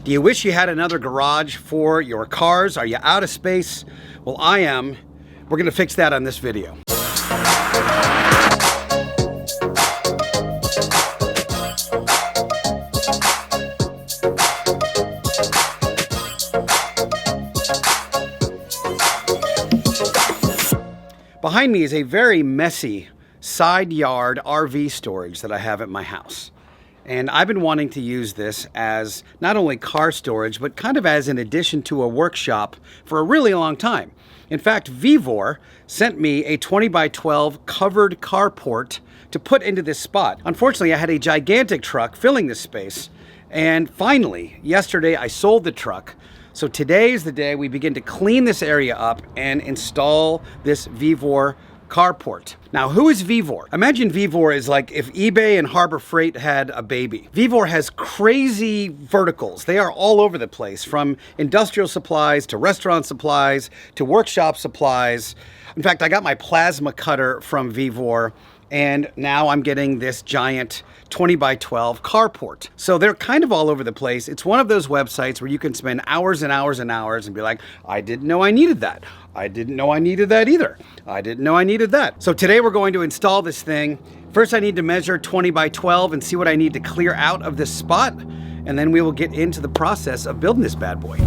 Do you wish you had another garage for your cars? Are you out of space? Well, I am. We're gonna fix that on this video. Behind me is a very messy side yard RV storage that I have at my house. And I've been wanting to use this as not only car storage, but kind of as an addition to a workshop for a really long time. In fact, Vevor sent me a 20 by 12 covered carport to put into this spot. Unfortunately, I had a gigantic truck filling this space. And finally, yesterday I sold the truck. So today is the day we begin to clean this area up and install this Vevor carport. Now, who is Vevor? Imagine Vevor is like if eBay and Harbor Freight had a baby. Vevor has crazy verticals. They are all over the place, from industrial supplies to restaurant supplies to workshop supplies. In fact, I got my plasma cutter from Vevor, and now I'm getting this giant 20 by 12 carport. So they're kind of all over the place. It's one of those websites where you can spend hours and hours and hours and be like, I didn't know I needed that. I didn't know I needed that either. I didn't know I needed that. So today we're going to install this thing. First, I need to measure 20 by 12 and see what I need to clear out of this spot. And then we will get into the process of building this bad boy.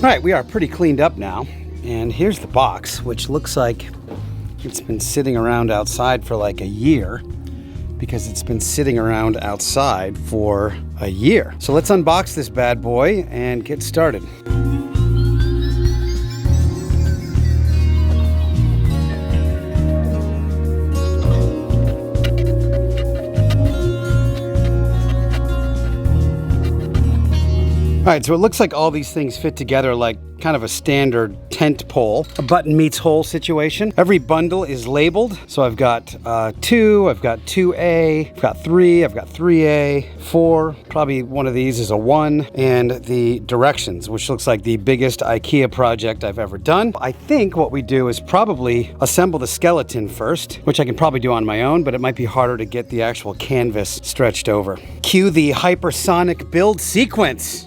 All right, we are pretty cleaned up now, and here's the box, which looks like it's been sitting around outside for like a year, because it's been sitting around outside for a year. So let's unbox this bad boy and get started. All right, so it looks like all these things fit together like kind of a standard tent pole, a button meets hole situation. Every bundle is labeled. So I've got 2, I've got 2A, I've got 3, I've got 3A, 4, probably one of these is a 1, and the directions, which looks like the biggest IKEA project I've ever done. I think what we do is probably assemble the skeleton first, which I can probably do on my own, but it might be harder to get the actual canvas stretched over. Cue the hypersonic build sequence.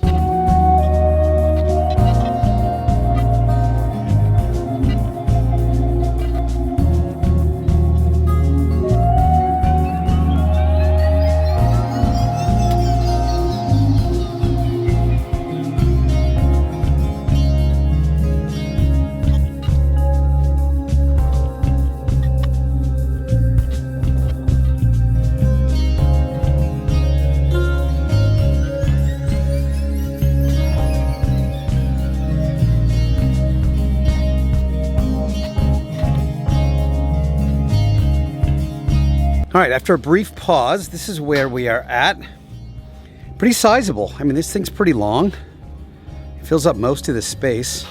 All right, after a brief pause, this is where we are at. Pretty sizable. I mean, this thing's pretty long. It fills up most of the space.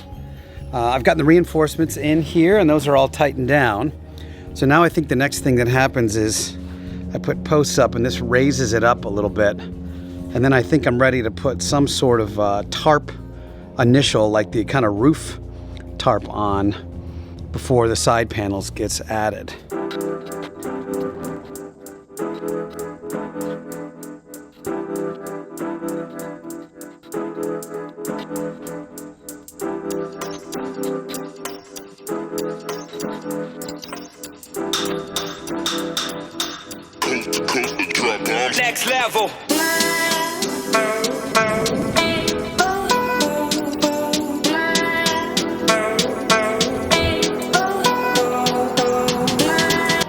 I've gotten the reinforcements in here, and those are all tightened down. So now I think the next thing that happens is I put posts up, and this raises it up a little bit. And then I think I'm ready to put some sort of tarp initial, like the kind of roof tarp on before the side panels gets added. Next level.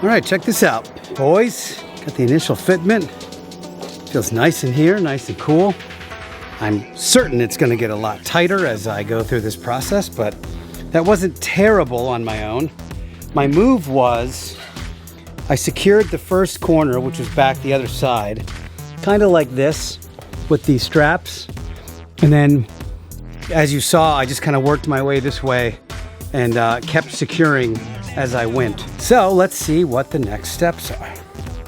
All right, check this out, boys. Got the initial fitment. Feels nice in here, nice and cool. I'm certain it's gonna get a lot tighter as I go through this process, but That wasn't terrible on my own. My move was I secured the first corner, which was back the other side, kind of like this with these straps. And then, as you saw, I just kind of worked my way this way and kept securing as I went. So let's see what the next steps are.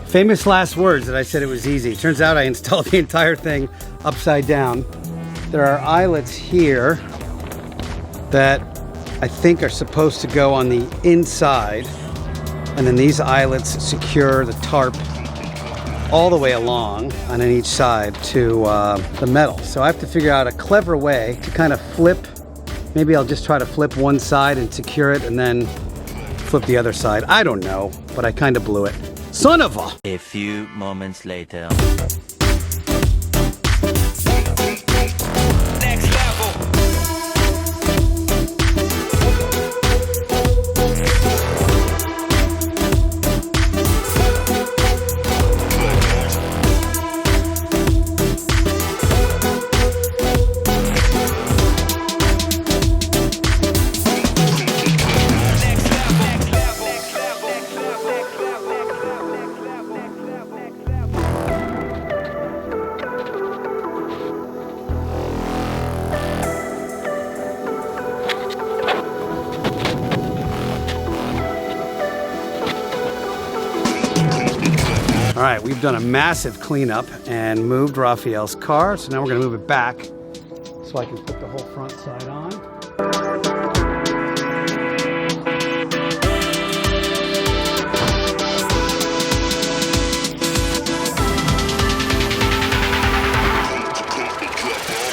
Famous last words that I said it was easy. Turns out I installed the entire thing upside down. There are eyelets here that I think are supposed to go on the inside. And then these eyelets secure the tarp all the way along on each side to the metal. So I have to figure out a clever way to kind of flip. Maybe I'll just try to flip one side and secure it and then flip the other side. I don't know, but I kind of blew it. Son of a... A few moments later. Next level. All right, we've done a massive cleanup and moved Raphael's car. So now we're gonna move it back so I can put the whole front side on.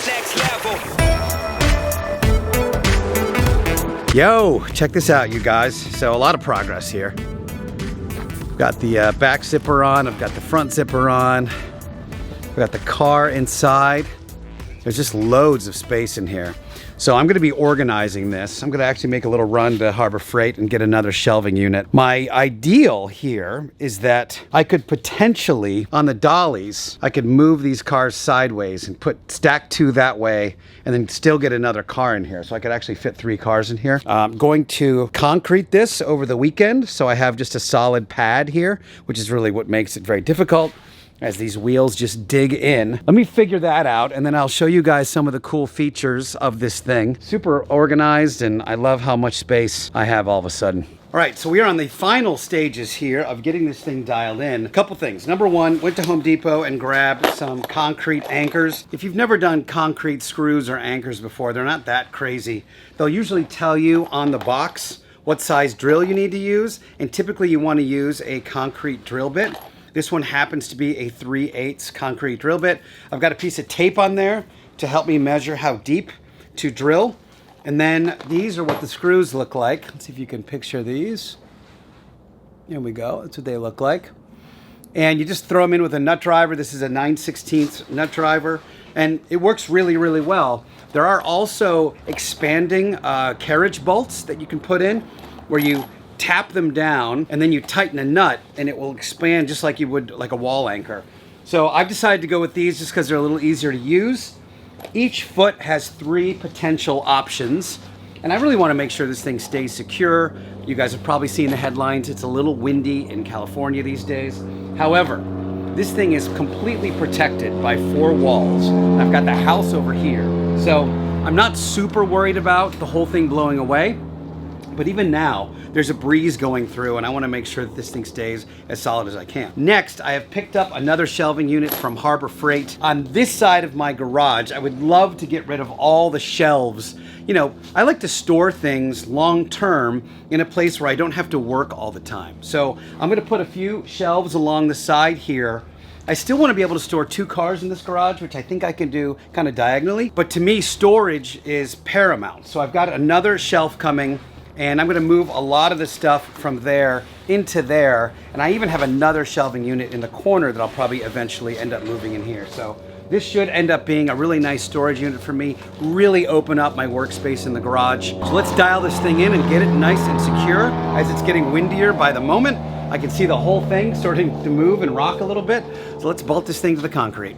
Next level. Yo, check this out, you guys. So a lot of progress here. I've got the back zipper on, I've got the front zipper on, I've got the car inside. There's just loads of space in here. So I'm gonna be organizing this. I'm gonna actually make a little run to Harbor Freight and get another shelving unit. My ideal here is that I could potentially, on the dollies, I could move these cars sideways and stack two that way and then still get another car in here. So I could actually fit 3 cars in here. I'm going to concrete this over the weekend. So I have just a solid pad here, which is really what makes it very difficult, as these wheels just dig in. Let me figure that out, and then I'll show you guys some of the cool features of this thing. Super organized, and I love how much space I have all of a sudden. All right, so we are on the final stages here of getting this thing dialed in. A couple things. Number one, went to Home Depot and grabbed some concrete anchors. If you've never done concrete screws or anchors before, they're not that crazy. They'll usually tell you on the box what size drill you need to use, and typically you want to use a concrete drill bit. This one happens to be a 3/8 concrete drill bit. I've got a piece of tape on there to help me measure how deep to drill. And then these are what the screws look like. Let's see if you can picture these. Here we go, that's what they look like. And you just throw them in with a nut driver. This is a 9/16 nut driver, and it works really, really well. There are also expanding carriage bolts that you can put in where you tap them down and then you tighten a nut and it will expand just like you would like a wall anchor. So I've decided to go with these just because they're a little easier to use. Each foot has 3 potential options, and I really want to make sure this thing stays secure. You guys have probably seen the headlines. It's a little windy in California these days. However, this thing is completely protected by 4 walls. I've got the house over here. So I'm not super worried about the whole thing blowing away. But even now, there's a breeze going through, and I want to make sure that this thing stays as solid as I can. Next, I have picked up another shelving unit from Harbor Freight. On this side of my garage, I would love to get rid of all the shelves. You know, I like to store things long term in a place where I don't have to work all the time. So I'm going to put a few shelves along the side here. I still want to be able to store 2 cars in this garage, which I think I can do kind of diagonally. But to me, storage is paramount. So I've got another shelf coming, and I'm gonna move a lot of the stuff from there into there. And I even have another shelving unit in the corner that I'll probably eventually end up moving in here. So this should end up being a really nice storage unit for me, really open up my workspace in the garage. So let's dial this thing in and get it nice and secure. As it's getting windier by the moment, I can see the whole thing starting to move and rock a little bit. So let's bolt this thing to the concrete.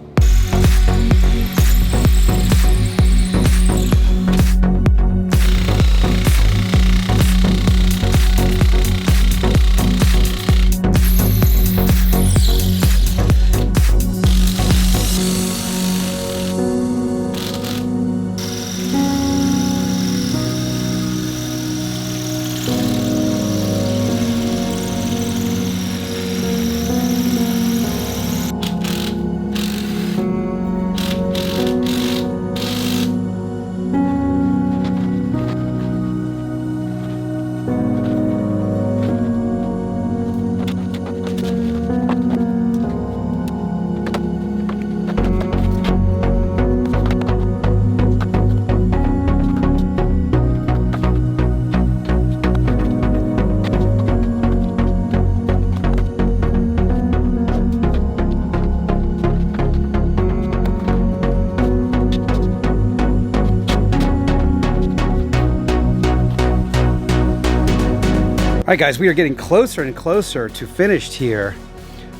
All right, guys, we are getting closer and closer to finished here.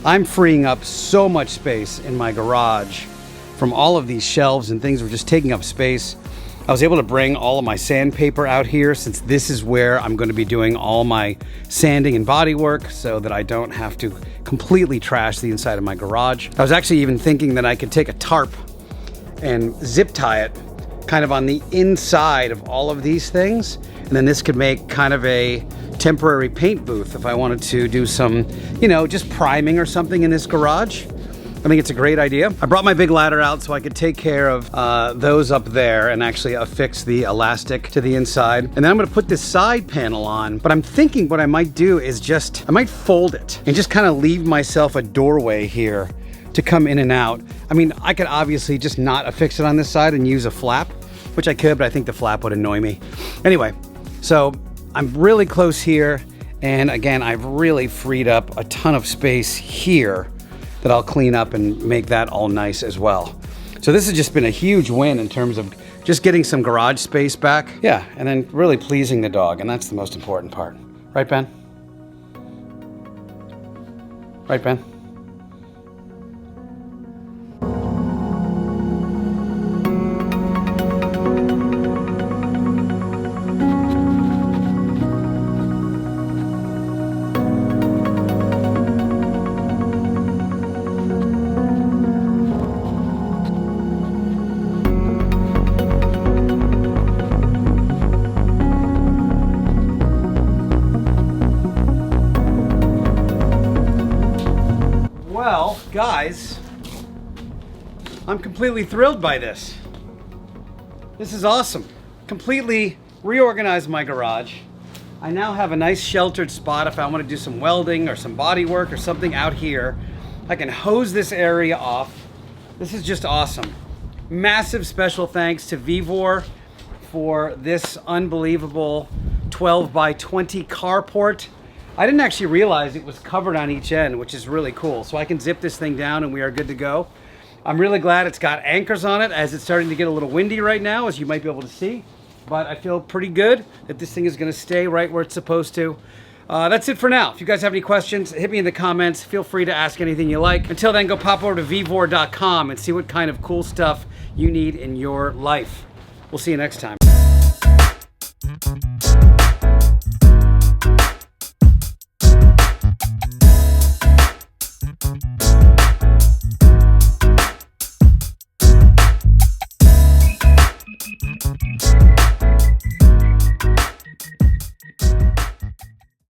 I'm freeing up so much space in my garage from all of these shelves and things were just taking up space. I was able to bring all of my sandpaper out here since this is where I'm going to be doing all my sanding and body work so that I don't have to completely trash the inside of my garage. I was actually even thinking that I could take a tarp and zip tie it kind of on the inside of all of these things. And then this could make kind of a temporary paint booth if I wanted to do some, you know, just priming or something in this garage. I think it's a great idea. I brought my big ladder out so I could take care of those up there and actually affix the elastic to the inside. And then I'm gonna put this side panel on, but I'm thinking what I might do is I might fold it and just kind of leave myself a doorway here to come in and out. I mean, I could obviously just not affix it on this side and use a flap, which I could, but I think the flap would annoy me. Anyway, so I'm really close here. And again, I've really freed up a ton of space here that I'll clean up and make that all nice as well. So this has just been a huge win in terms of just getting some garage space back. Yeah, and then really pleasing the dog, and that's the most important part. Right, Ben? Right, Ben? Well, guys, I'm completely thrilled by this. This is awesome. Completely reorganized my garage. I now have a nice sheltered spot if I want to do some welding or some body work or something out here. I can hose this area off. This is just awesome. Massive special thanks to Vevor for this unbelievable 12 by 20 carport. I didn't actually realize it was covered on each end, which is really cool. So I can zip this thing down and we are good to go. I'm really glad it's got anchors on it as it's starting to get a little windy right now, as you might be able to see. But I feel pretty good that this thing is gonna stay right where it's supposed to. That's it for now. If you guys have any questions, hit me in the comments. Feel free to ask anything you like. Until then, go pop over to vevor.com and see what kind of cool stuff you need in your life. We'll see you next time.